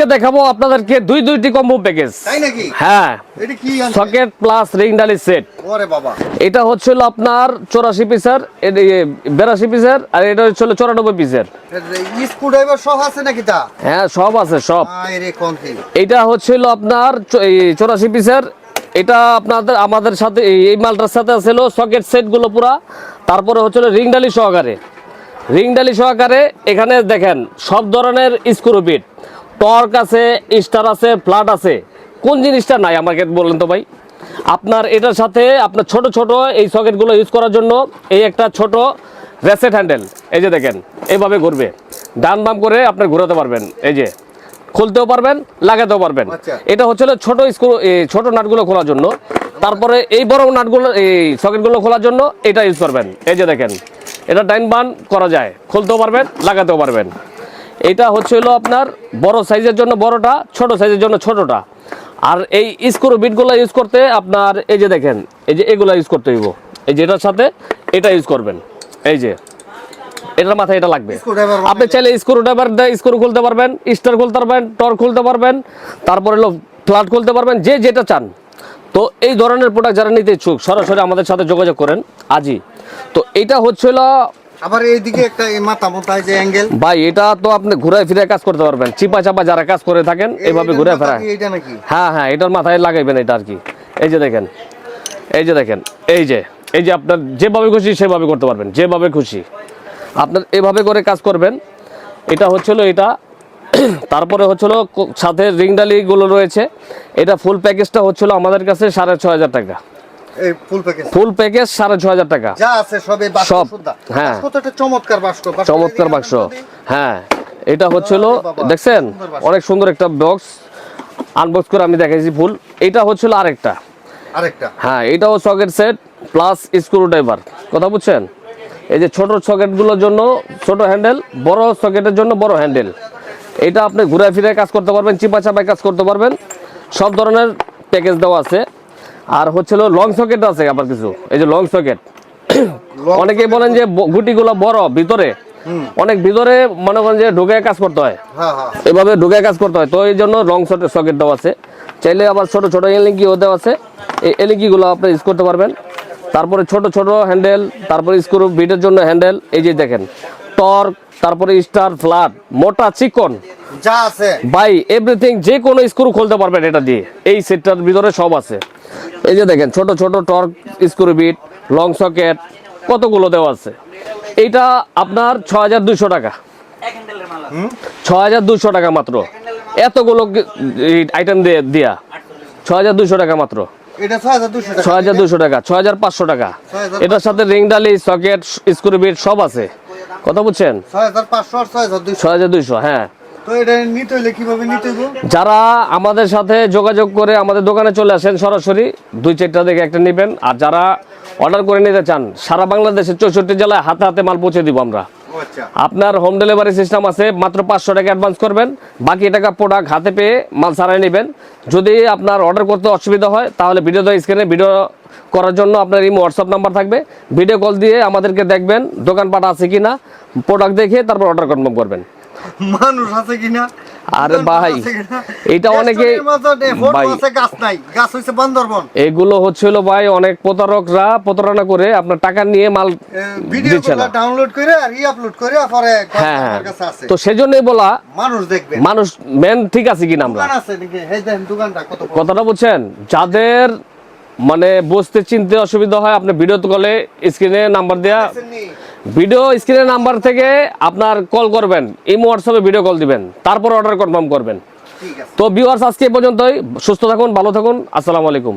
আজকে দেখাবো আপনাদেরকে দুইটি কম্বো প্যাকেজ। তাই নাকি? হ্যাঁ, এটা কি সকেট প্লাস রিং ডালি সেট। ওরে বাবা, এটা হচ্ছিল আপনার 84 পিসের, 82 পিসের, আর এটা হচ্ছিল 94 পিসের। স্ক্রুড্রাইভার সহ আছে নাকি তা? হ্যাঁ, সব আছে সব। আরে কোন কি? এটা হচ্ছিল আপনার 84 পিসের। এটা আপনাদের আমাদের সাথে এই মালটার সাথে ছিল সকেট সেট গুলো পুরা, তারপরে হচ্ছিল রিং ডালি সহকারে। রিং ডালি সহকারে এখানে দেখেন সব ধরনের স্ক্রু বিট, টর্ক আছে, স্টার আছে, ফ্ল্যাট আছে। কোন জিনিসটা নাই আমাকে বলেন তো ভাই? আপনার এটার সাথে আপনার ছোট ছোট এই সকেটগুলো ইউজ করার জন্য এই একটা ছোট রেসেট হ্যান্ডেল, এই যে দেখেন এইভাবে ঘুরবে, ডান বাম করে আপনি ঘোরাতে পারবেন, এই যে খুলতেও পারবেন, লাগাতেও পারবেন। এটা হচ্ছে ছোট স্ক্রু, ছোট নাটগুলো খোলার জন্য। তারপরে এই বড় নাটগুলো, এই সকেটগুলো খোলার জন্য এটা ইউজ করবেন। এই যে দেখেন, এটা ডাইন বান করা যায়, খুলতেও পারবেন, লাগাতেও পারবেন। এটা হচ্ছে হলো আপনার বড় সাইজের জন্য বড়টা, ছোট সাইজের জন্য ছোটটা। আর এই স্ক্রু বিটগুলো ইউজ করতে আপনার এই যে দেখেন, এই যে এগুলো ইউজ করতে হইব। এই যে এটার সাথে এটা ইউজ করবেন, এই যে এটার মাথায় এটা লাগবে। আপনি চাইলে স্ক্রু ড্রাইভার দিয়ে স্ক্রু খুলতে পারবেন, স্টার খুলতে পারবেন, টর্ক খুলতে পারবেন, তারপরে হলো ফ্ল্যাট খুলতে পারবেন, যে যেটা চান। তো এই ধরনের প্রোডাক্ট যারা নিতে ইচ্ছুক সরাসরি আমাদের সাথে যোগাযোগ করেন আজই। তো এটা হচ্ছিল আবার এইদিকে একটা মাথা মোটায় যে অ্যাঙ্গেল ভাই, এটা তো আপনি ঘুরায় ফিরে কাজ করতে পারবেন। চিপা চাপা যারা কাজ করে থাকেন এইভাবে ঘুরে ফেরা। এইটা নাকি? হ্যাঁ হ্যাঁ, এটার মাথায় লাগাইবেন এটা আর কি। এই যে দেখেন, এই যে দেখেন, এই যে আপনার যেভাবে খুশি সেভাবে করতে পারবেন, যেভাবে খুশি আপনার এভাবে করে কাজ করবেন। এটা হচ্ছিল এটা। তারপরে হচ্ছিল সাথে রিং ডালি গুলো রয়েছে। এটা ফুল প্যাকেজটা হচ্ছিল আমাদের কাছে 6500 টাকা। এই ফুল প্যাকেজ, ফুল প্যাকেজ 6500 টাকা যা আছে সবে বাক্স সব। সুদ্ধা। হ্যাঁ, কত একটা চমৎকার বাক্স, চমৎকার বাক্স। হ্যাঁ, এটা হচ্ছিল দেখছেন অনেক সুন্দর একটা বক্স, আনবক্স করে আমি দেখাইছি ফুল। এটা হচ্ছিল আরেকটা। হ্যাঁ, এটাও socket set plus screw driver, কথা বুঝছেন? এই যে ছোট সকেটগুলোর জন্য ছোট হ্যান্ডেল, বড় সকেটের জন্য বড় হ্যান্ডেল। এটা আপনি ঘুরায় ফিরে কাজ করতে পারবেন, চিপা চাপায় কাজ করতে পারবেন, সব ধরনের প্যাকেজ দেওয়া আছে। আর হচ্ছিল লং সকেট আছে আবার কিছু, এই যে লং সকেট। অনেকেই বলেন যে গুটিগুলো বড় ভিতরে, অনেক ভিতরে মনে করেন যে ঢুকে কাজ করতে হয়, এভাবে ঢুকে কাজ করতে হয়। তো এই জন্য লং সকেট দেওয়া আছে। চাইলে আবার ছোট ছোট এলিঙ্কিও দেওয়া আছে, এই এলিঙ্কিগুলো আপনি ইউজ করতে পারবেন। তারপরে ছোট ছোট হ্যান্ডেল, তারপরে স্ক্রু বিটের জন্য হ্যান্ডেল, এই যে দেখেন টর্ক, তারপরে স্টার, ফ্ল্যাট, মোটা চিকন যা আছে ভাই, এভরিথিং। যে কোনো স্ক্রু খুলতে পারবেন এটা দিয়ে, এই সেটটার ভিতরে সব আছে। এই যে দেখেন ছোট ছোট torque, screw bit, long socket, কতগুলো দেওয়া আছে। এইটা আপনার 6200 টাকা, 6200 টাকা মাত্র। এতগুলো আইটেম দিয়া 6200 টাকা মাত্র। এটা 6200 টাকা, 6200 টাকা, 6500 টাকা। এটার সাথে রিং ডালি, সকেট, স্ক্রু বিট সব আছে, কথা বুঝছেন? 6500 আর 6200। 6200, হ্যাঁ। তো এটা নিতে হলে কিভাবে নিতে হবে? যারা আমাদের সাথে যোগাযোগ করে আমাদের দোকানে চলে আসেন সরাসরি, 2-4টা দেখে একটা নেবেন। আর যারা অর্ডার করে নিতে চান, সারা বাংলাদেশের 64 জেলায় হাতে হাতে মাল পৌঁছে দিব আমরা। আপনার হোম ডেলিভারি সিস্টেম আছে, মাত্র 500 টাকা অ্যাডভান্স করবেন, বাকি টাকা প্রোডাক্ট হাতে পেয়ে মাল সারাই নেবেন। যদি আপনার অর্ডার করতে অসুবিধা হয় তাহলে ভিডিও স্ক্রিনে ভিডিও করার জন্য আপনার এই হোয়াটসঅ্যাপ নাম্বার থাকবে, ভিডিও কল দিয়ে আমাদেরকে দেখবেন দোকানপাট আছে কিনা, প্রোডাক্ট দেখে তারপর অর্ডার কনফার্ম করবেন। মানুষ আছে কিনা? আরে ভাই, এটা অনেকে ভাই গাছ নাই, গাছ হইছে বান্দরবন। এগুলো হচ্ছিল ভাই অনেক প্রতারকরা প্রতারণা করে আপনার টাকা নিয়ে মাল দিচ্ছে না, ডাউনলোড করে আর আপলোড করে পরে আমার কাছে আছে। তো সেজন্যই বলা মানুষ দেখবে, মানুষ মেন ঠিক আছে কিনা আমরা। দোকান আছে নাকি? এই দেখেন দোকানটা কত বড়। কথাটা বুঝছেন? যাদের মানে বুঝতে চিনতে অসুবিধা হয়, আপনি ভিডিও কলে স্ক্রিনে নাম্বার দেয়া, ভিডিও স্ক্রিনের নাম্বার থেকে আপনার কল করবেন, ইমো হোয়াটসঅ্যাপে ভিডিও কল দিবেন, তারপর অর্ডার কনফার্ম করবেন। তো ভিউয়ার্স, আজকে এই পর্যন্তই। সুস্থ থাকুন, ভালো থাকুন, আসসালামু আলাইকুম।